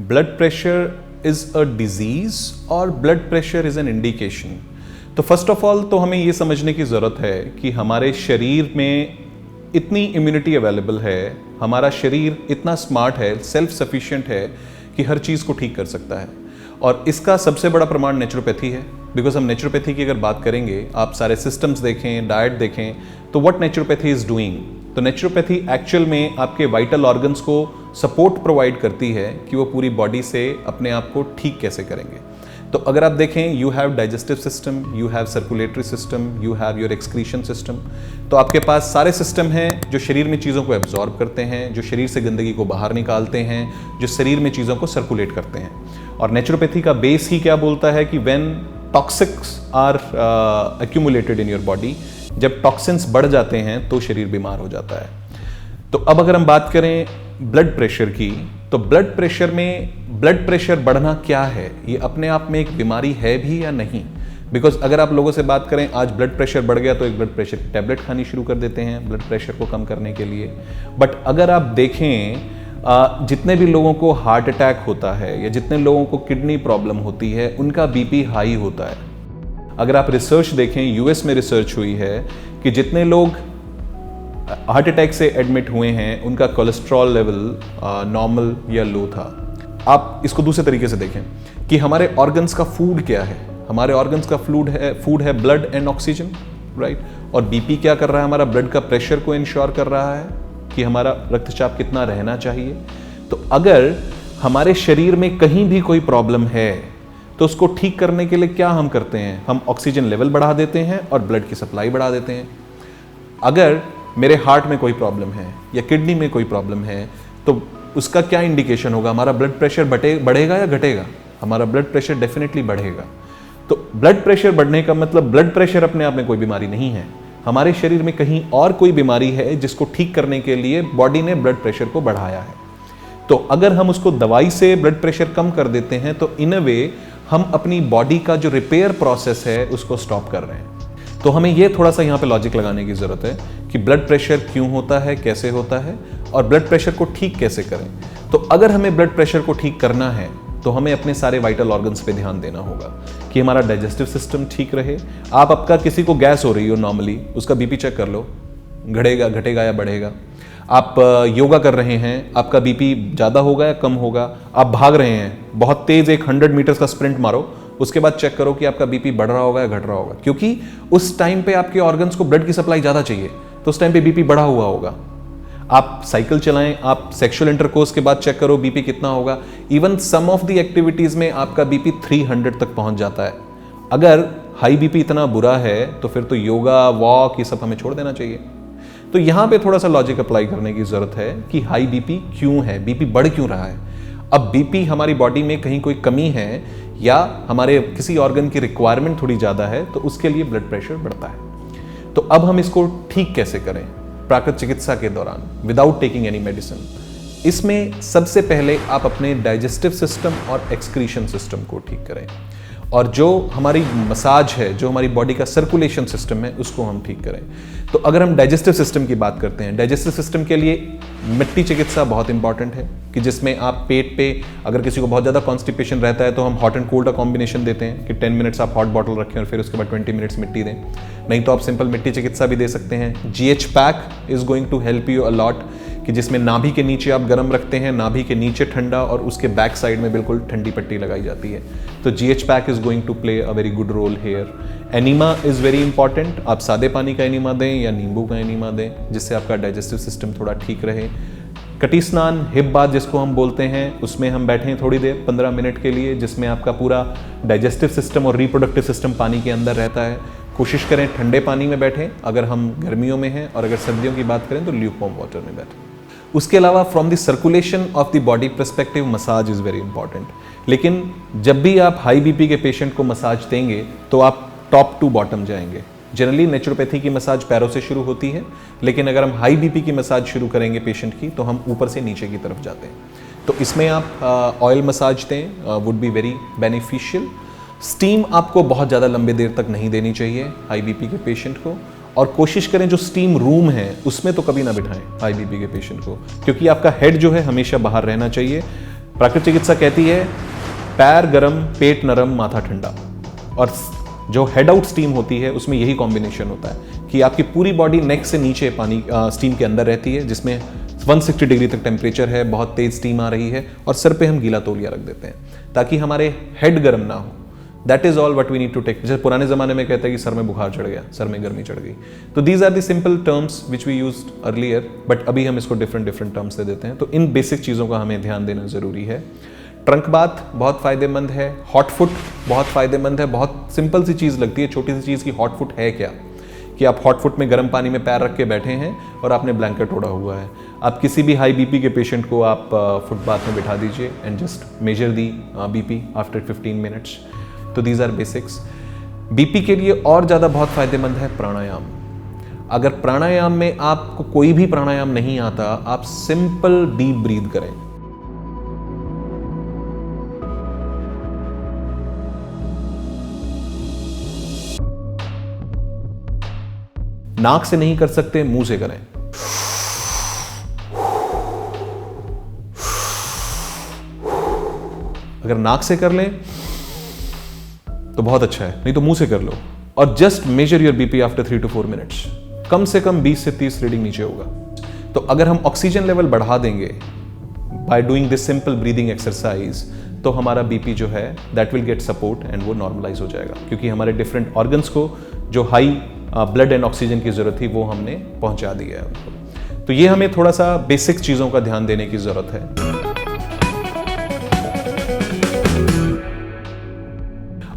Blood pressure is a disease और blood pressure is an indication. तो first of all तो हमें ये समझने की ज़रूरत है कि हमारे शरीर में इतनी इम्यूनिटी अवेलेबल है, हमारा शरीर इतना स्मार्ट है, सेल्फ सफिशिएंट है कि हर चीज़ को ठीक कर सकता है। और इसका सबसे बड़ा प्रमाण नेचुरोपैथी है। बिकॉज हम नेचुरोपैथी की अगर बात करेंगे, आप सारे सिस्टम्स देखें, डाइट देखें, तो व्हाट नेचुरोपैथी इज़ डूइंग, तो नेचुरोपैथी एक्चुअल में आपके वाइटल ऑर्गन्स को सपोर्ट प्रोवाइड करती है कि वो पूरी बॉडी से अपने आप को ठीक कैसे करेंगे। तो अगर आप देखें, you have digestive system, you have circulatory system, you have your excretion system. तो आपके पास सारे सिस्टम हैं जो शरीर में चीज़ों को एब्जॉर्ब करते हैं, जो शरीर से गंदगी को बाहर निकालते हैं, जो शरीर में चीज़ों को सर्कुलेट करते हैं। और नेचुरोपैथी का बेस ही क्या बोलता है कि when toxics are accumulated in your body, जब टॉक्सिन्स बढ़ जाते हैं तो शरीर बीमार हो जाता है। तो अब अगर हम बात करें ब्लड प्रेशर की, तो ब्लड प्रेशर में ब्लड प्रेशर बढ़ना क्या है, ये अपने आप में एक बीमारी है भी या नहीं। बिकॉज अगर आप लोगों से बात करें, आज ब्लड प्रेशर बढ़ गया तो एक ब्लड प्रेशर की टैबलेट खानी शुरू कर देते हैं ब्लड प्रेशर को कम करने के लिए। बट अगर आप देखें, जितने भी लोगों को हार्ट अटैक होता है या जितने लोगों को किडनी प्रॉब्लम होती है, उनका बीपी हाई होता है। अगर आप रिसर्च देखें, यूएस में रिसर्च हुई है कि जितने लोग हार्ट अटैक से एडमिट हुए हैं, उनका कोलेस्ट्रॉल लेवल नॉर्मल या लो था। आप इसको दूसरे तरीके से देखें कि हमारे ऑर्गन्स का फूड क्या है। हमारे ऑर्गन्स का फूड है ब्लड एंड ऑक्सीजन, राइट। और बीपी क्या कर रहा है, हमारा ब्लड का प्रेशर को इंश्योर कर रहा है कि हमारा रक्तचाप कितना रहना चाहिए। तो अगर हमारे शरीर में कहीं भी कोई प्रॉब्लम है तो उसको ठीक करने के लिए क्या हम करते हैं, हम ऑक्सीजन लेवल बढ़ा देते हैं और ब्लड की सप्लाई बढ़ा देते हैं। अगर मेरे हार्ट में कोई प्रॉब्लम है या किडनी में कोई प्रॉब्लम है, तो उसका क्या इंडिकेशन होगा, हमारा ब्लड प्रेशर बढ़ेगा या घटेगा? हमारा ब्लड प्रेशर डेफिनेटली बढ़ेगा। तो ब्लड प्रेशर बढ़ने का मतलब ब्लड प्रेशर अपने आप में कोई बीमारी नहीं है, हमारे शरीर में कहीं और कोई बीमारी है जिसको ठीक करने के लिए बॉडी ने ब्लड प्रेशर को बढ़ाया है। तो अगर हम उसको दवाई से ब्लड प्रेशर कम कर देते हैं तो इन अ वे हम अपनी बॉडी का जो रिपेयर प्रोसेस है उसको स्टॉप कर रहे हैं। तो हमें ये थोड़ा सा यहाँ पे लॉजिक लगाने की ज़रूरत है कि ब्लड प्रेशर क्यों होता है, कैसे होता है, और ब्लड प्रेशर को ठीक कैसे करें। तो अगर हमें ब्लड प्रेशर को ठीक करना है तो हमें अपने सारे वाइटल ऑर्गन्स पे ध्यान देना होगा कि हमारा डाइजेस्टिव सिस्टम ठीक रहे। आप आपका किसी को गैस हो रही हो नॉर्मली, उसका बीपी चेक कर लो, घटेगा या बढ़ेगा। आप योगा कर रहे हैं, आपका बीपी ज़्यादा होगा या कम होगा। आप भाग रहे हैं बहुत तेज़, 100 मीटर्स का स्प्रिंट मारो, उसके बाद चेक करो कि आपका बीपी बढ़ रहा होगा या घट रहा होगा, क्योंकि उस टाइम पे आपके ऑर्गन्स को ब्लड की सप्लाई ज़्यादा चाहिए, तो उस टाइम पे बीपी बढ़ा हुआ होगा। आप साइकिल चलाएं, आप सेक्सुअल इंटरकोर्स के बाद चेक करो बीपी कितना होगा। Even some of the activities में आपका बीपी 300 तक पहुंच जाता है। अगर हाई बीपी इतना बुरा है तो फिर तो योगा, वॉक, ये सब हमें छोड़ देना चाहिए। तो यहाँ पे थोड़ा सा लॉजिक अप्लाई करने की ज़रूरत है कि हाई बीपी क्यों है, बीपी बढ़ क्यों रहा है। अब बीपी हमारी बॉडी में कहीं कोई कमी है या हमारे किसी ऑर्गन की रिक्वायरमेंट थोड़ी ज़्यादा है तो उसके लिए ब्लड प्रेशर बढ़ता है। तो अब हम इसको ठीक कैसे करें प्राकृतिक चिकित्सा के दौरान विदाउट टेकिंग एनी मेडिसिन। इसमें सबसे पहले आप अपने डाइजेस्टिव सिस्टम और एक्सक्रीशन सिस्टम को ठीक करें, और जो हमारी मसाज है, जो हमारी बॉडी का सर्कुलेशन सिस्टम है, उसको हम ठीक करें। तो अगर हम डाइजेस्टिव सिस्टम की बात करते हैं, डाइजेस्टिव सिस्टम के लिए मिट्टी चिकित्सा बहुत इंपॉर्टेंट है कि जिसमें आप पेट पे, अगर किसी को बहुत ज़्यादा कॉन्स्टिपेशन रहता है तो हम हॉट एंड कोल्ड का कॉम्बिनेशन देते हैं कि 10 मिनट्स आप हॉट बॉटल रखें और फिर उसके बाद 20 मिनट्स मिट्टी दें। नहीं तो आप सिंपल मिट्टी चिकित्सा भी दे सकते हैं। GH pack is going to help you a lot, कि जिसमें नाभि के नीचे आप गर्म रखते हैं, नाभि के नीचे ठंडा और उसके बैक साइड में बिल्कुल ठंडी पट्टी लगाई जाती है। तो GH pack is going to play a very good role here. Enema is very important. आप सादे पानी का एनीमा दें या नींबू का एनीमा दें, जिससे आपका डाइजेस्टिव सिस्टम थोड़ा ठीक रहे। कटी स्नान, हिप बाथ जिसको हम बोलते हैं, उसमें हम बैठें थोड़ी देर 15 मिनट के लिए, जिसमें आपका पूरा डाइजेस्टिव सिस्टम और रिप्रोडक्टिव सिस्टम पानी के अंदर रहता है। कोशिश करें ठंडे पानी में बैठें अगर हम गर्मियों में हैं, और अगर सर्दियों की बात करें तो ल्यूकवार्म वाटर में बैठें। उसके अलावा from the circulation of the body perspective massage is very important. लेकिन जब भी आप हाई बीपी के पेशेंट को मसाज देंगे तो आप टॉप टू बॉटम जाएंगे। जनरली नेचुरोपैथी की मसाज पैरों से शुरू होती है, लेकिन अगर हम हाई बीपी की मसाज शुरू करेंगे पेशेंट की तो हम ऊपर से नीचे की तरफ जाते हैं। तो इसमें आप ऑयल मसाज दें, would be very beneficial. Steam आपको बहुत ज़्यादा लंबे देर तक नहीं देनी चाहिए हाई बीपी के पेशेंट को, और कोशिश करें जो स्टीम रूम है उसमें तो कभी ना बिठाएं हाई बीपी के पेशेंट को, क्योंकि आपका हेड जो है हमेशा बाहर रहना चाहिए। प्राकृतिक चिकित्सा कहती है पैर गरम, पेट नरम, माथा ठंडा, और जो हेड आउट स्टीम होती है उसमें यही कॉम्बिनेशन होता है कि आपकी पूरी बॉडी नेक से नीचे पानी स्टीम के अंदर रहती है, जिसमें 160 डिग्री तक टेम्परेचर है, बहुत तेज स्टीम आ रही है, और सर पे हम गीला तौलिया रख देते हैं ताकि हमारे हेड गर्म ना हो। That is all what we need to take. जैसे पुराने जमाने में कहते हैं कि सर में बुखार चढ़ गया, सर में गर्मी चढ़ गई, तो these are the simple terms which we used earlier, but अभी हम इसको डिफरेंट टर्म्स दे देते हैं। तो इन बेसिक चीज़ों का हमें ध्यान देना जरूरी है। ट्रंक बाथ बहुत फायदेमंद है, हॉट फुट बहुत फायदेमंद है। बहुत सिंपल सी चीज़ लगती है, छोटी सी चीज़ की हॉट फुट है क्या, कि आप हॉट फुट में गर्म पानी में पैर रख के बैठे हैं और आपने ब्लैंकेट ओढ़ा हुआ है। आप किसी भी हाई बीपी के पेशेंट को आप फुट बाथ में बिठा दीजिए and just measure the BP after 15 minutes. तो दीज आर बेसिक्स। बीपी के लिए और ज़्यादा बहुत फायदेमंद है प्राणायाम। अगर प्राणायाम में आपको कोई भी प्राणायाम नहीं आता, आप सिंपल डीप ब्रीथ करें। नाक से नहीं कर सकते, मुंह से करें। अगर नाक से कर लें तो बहुत अच्छा है, नहीं तो मुंह से कर लो, और just measure your BP after 3 to 4 minutes. कम से कम 20 से 30 रीडिंग नीचे होगा। तो अगर हम ऑक्सीजन लेवल बढ़ा देंगे by doing this simple breathing exercise, तो हमारा बीपी जो है that will get support and वो नॉर्मलाइज हो जाएगा, क्योंकि हमारे डिफरेंट ऑर्गन्स को जो हाई ब्लड एंड ऑक्सीजन की जरूरत थी वो हमने पहुंचा दिया है उनको। तो ये हमें थोड़ा सा बेसिक चीजों का ध्यान देने की जरूरत है।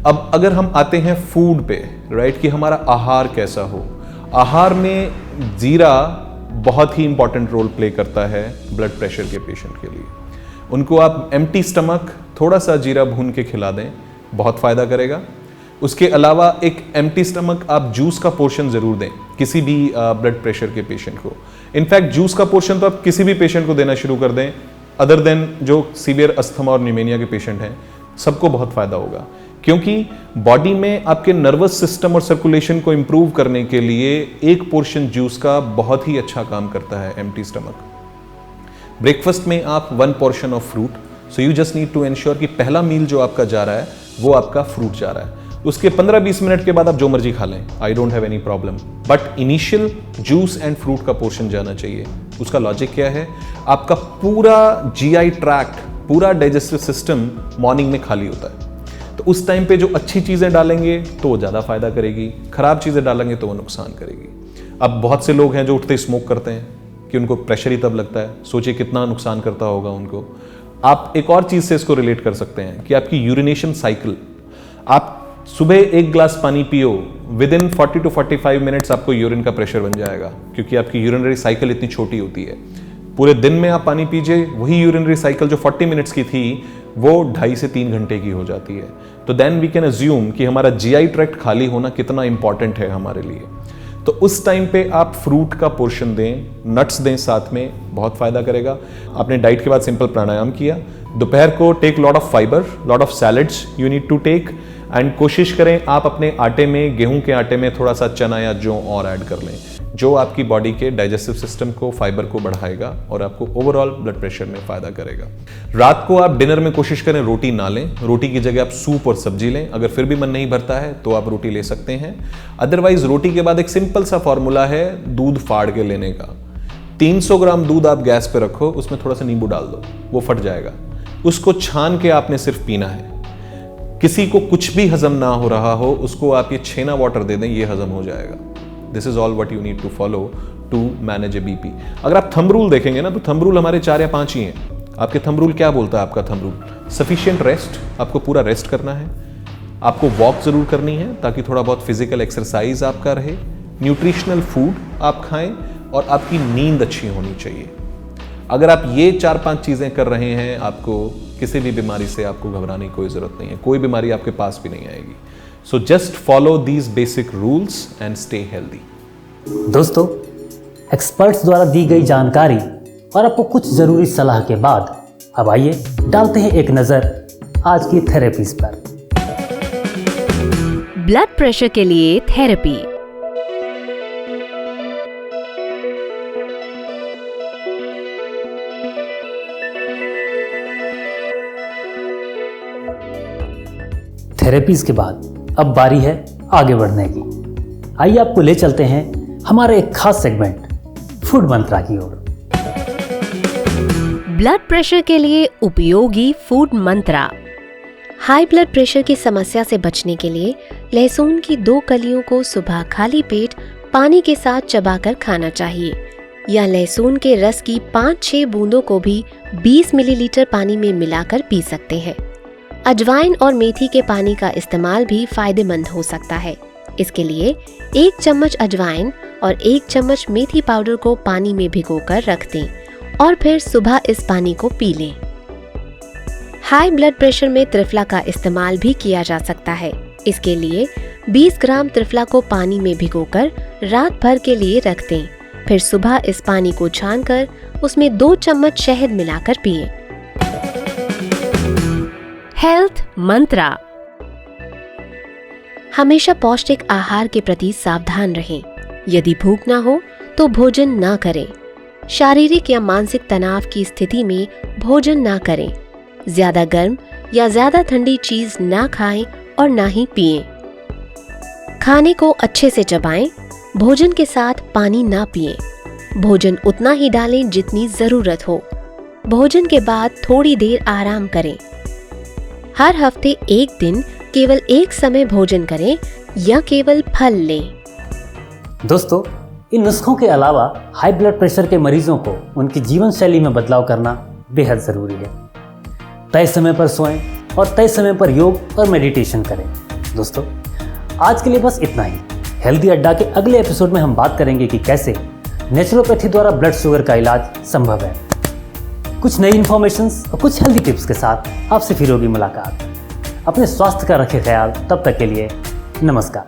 अब अगर हम आते हैं फूड पे, राइट, कि हमारा आहार कैसा हो। आहार में जीरा बहुत ही इंपॉर्टेंट रोल प्ले करता है ब्लड प्रेशर के पेशेंट के लिए। उनको आप एम्प्टी स्टमक थोड़ा सा जीरा भून के खिला दें, बहुत फायदा करेगा। उसके अलावा एक एम्प्टी स्टमक आप जूस का पोर्शन जरूर दें किसी भी ब्लड प्रेशर के पेशेंट को। इनफैक्ट जूस का पोर्शन तो आप किसी भी पेशेंट को देना शुरू कर दें, अदर देन जो सीवियर अस्थमा और न्यूमेनिया के पेशेंट हैं, सबको बहुत फायदा होगा, क्योंकि बॉडी में आपके नर्वस सिस्टम और सर्कुलेशन को इंप्रूव करने के लिए एक पोर्शन जूस का बहुत ही अच्छा काम करता है एम्प्टी स्टमक। ब्रेकफास्ट में आप 1 portion of fruit, so you just need to ensure कि पहला मील जो आपका जा रहा है वो आपका फ्रूट जा रहा है। उसके 15-20 मिनट के बाद आप जो मर्जी खा लें, I don't have any problem, but initial juice and fruit का पोर्शन जाना चाहिए। उसका लॉजिक क्या है, आपका पूरा जीआई ट्रैक्ट, पूरा डाइजेस्टिव सिस्टम मॉर्निंग में खाली होता है, तो उस टाइम पे जो अच्छी चीज़ें डालेंगे तो वो ज़्यादा फायदा करेगी, खराब चीज़ें डालेंगे तो वो नुकसान करेगी। अब बहुत से लोग हैं जो उठते ही स्मोक करते हैं कि उनको प्रेशर ही तब लगता है, सोचिए कितना नुकसान करता होगा उनको। आप एक और चीज़ से इसको रिलेट कर सकते हैं कि आपकी यूरिनेशन साइकिल, आप सुबह 1 गिलास पानी पियो, विद इन 40 to 45 मिनट्स आपको यूरिन का प्रेशर बन जाएगा, क्योंकि आपकी यूरिनरी साइकिल इतनी छोटी होती है। पूरे दिन में आप पानी पीजिए, वही यूरिनरी साइकिल जो 40 मिनट्स की थी वो 2.5 से 3 घंटे की हो जाती है। तो देन वी कैन अज्यूम कि हमारा जीआई ट्रैक्ट खाली होना कितना इंपॉर्टेंट है हमारे लिए। तो उस टाइम पे आप फ्रूट का पोर्शन दें, नट्स दें साथ में, बहुत फायदा करेगा। आपने डाइट के बाद सिंपल प्राणायाम किया, दोपहर को take lot of fibre, lot of salads you need to take, and कोशिश करें आप अपने आटे में, गेहूं के आटे में थोड़ा सा चना या जौ और ऐड कर लें, जो आपकी बॉडी के डाइजेस्टिव सिस्टम को, फाइबर को बढ़ाएगा और आपको ओवरऑल ब्लड प्रेशर में फायदा करेगा। रात को आप डिनर में कोशिश करें रोटी ना लें, रोटी की जगह आप सूप और सब्जी लें। अगर फिर भी मन नहीं भरता है तो आप रोटी ले सकते हैं। अदरवाइज रोटी के बाद एक सिंपल सा फॉर्मूला है दूध फाड़ के लेने का। 300 ग्राम दूध आप गैस पे रखो, उसमें थोड़ा सा नींबू डाल दो, वो फट जाएगा। उसको छान के आपने सिर्फ पीना है। किसी को कुछ भी हजम ना हो रहा हो, उसको आप ये छेना वाटर दे दें, ये हजम हो जाएगा। This is all what you need to follow to manage a BP. अगर आप थंब रूल देखेंगे ना, तो थंब रूल हमारे 4 या 5 ही हैं। आपके थंब रूल क्या बोलता है? आपका थंब रूल सफिशिएंट रेस्ट, आपको पूरा रेस्ट करना है, आपको वॉक जरूर करनी है ताकि थोड़ा बहुत फिजिकल एक्सरसाइज आपका रहे, न्यूट्रिशनल फूड आप खाएं, और आपकी नींद अच्छी होनी चाहिए। अगर आप ये 4-5 चीजें कर रहे हैं, आपको किसी भी बीमारी से आपको घबराने की कोई जरूरत नहीं है, कोई बीमारी आपके पास भी नहीं आएगी। So just follow these basic rules and stay healthy. दोस्तों, एक्सपर्ट्स द्वारा दी गई जानकारी और आपको कुछ जरूरी सलाह के बाद अब आइए डालते हैं एक नजर आज की थेरेपीज पर। ब्लड प्रेशर के लिए थेरेपी। थेरेपीज के बाद अब बारी है आगे बढ़ने की। आइए आपको ले चलते हैं हमारे एक खास सेगमेंट फूड मंत्रा की ओर। ब्लड प्रेशर के लिए उपयोगी फूड मंत्रा। हाई ब्लड प्रेशर की समस्या से बचने के लिए लहसुन की 2 कलियों को सुबह खाली पेट पानी के साथ चबाकर खाना चाहिए, या लहसुन के रस की 5-6 बूंदों को भी 20 मिलीलीटर पानी में मिलाकर पी सकते हैं। अजवाइन और मेथी के पानी का इस्तेमाल भी फायदेमंद हो सकता है। इसके लिए 1 चम्मच अजवाइन और 1 चम्मच मेथी पाउडर को पानी में भिगोकर रख दें और फिर सुबह इस पानी को पी लें। हाई ब्लड प्रेशर में त्रिफला का इस्तेमाल भी किया जा सकता है। इसके लिए 20 ग्राम त्रिफला को पानी में भिगोकर रात भर के लिए रख दें, फिर सुबह इस पानी को छानकर उसमें 2 चम्मच शहद मिलाकर पिएं। हेल्थ मंत्रा। हमेशा पौष्टिक आहार के प्रति सावधान रहें। यदि भूख ना हो तो भोजन ना करें। शारीरिक या मानसिक तनाव की स्थिति में भोजन ना करें। ज्यादा गर्म या ज्यादा ठंडी चीज ना खाएं और ना ही पिएं। खाने को अच्छे से चबाएं। भोजन के साथ पानी ना पिएं। भोजन उतना ही डालें जितनी जरूरत हो। भोजन के बाद थोड़ी देर आराम करें। हर हफ्ते एक दिन केवल एक समय भोजन करें या केवल फल लें। दोस्तों, इन नुस्खों के अलावा हाई ब्लड प्रेशर के मरीजों को उनकी जीवन शैली में बदलाव करना बेहद जरूरी है। तय समय पर सोएं और तय समय पर योग और मेडिटेशन करें। दोस्तों, आज के लिए बस इतना ही। हेल्दी अड्डा के अगले एपिसोड में हम बात करेंगे कि कैसे नेचुरोपैथी द्वारा ब्लड शुगर का इलाज संभव है। कुछ नई इन्फॉर्मेशंस और कुछ हेल्दी टिप्स के साथ आपसे फिर होगी मुलाकात। अपने स्वास्थ्य का रखें ख्याल। तब तक के लिए नमस्कार।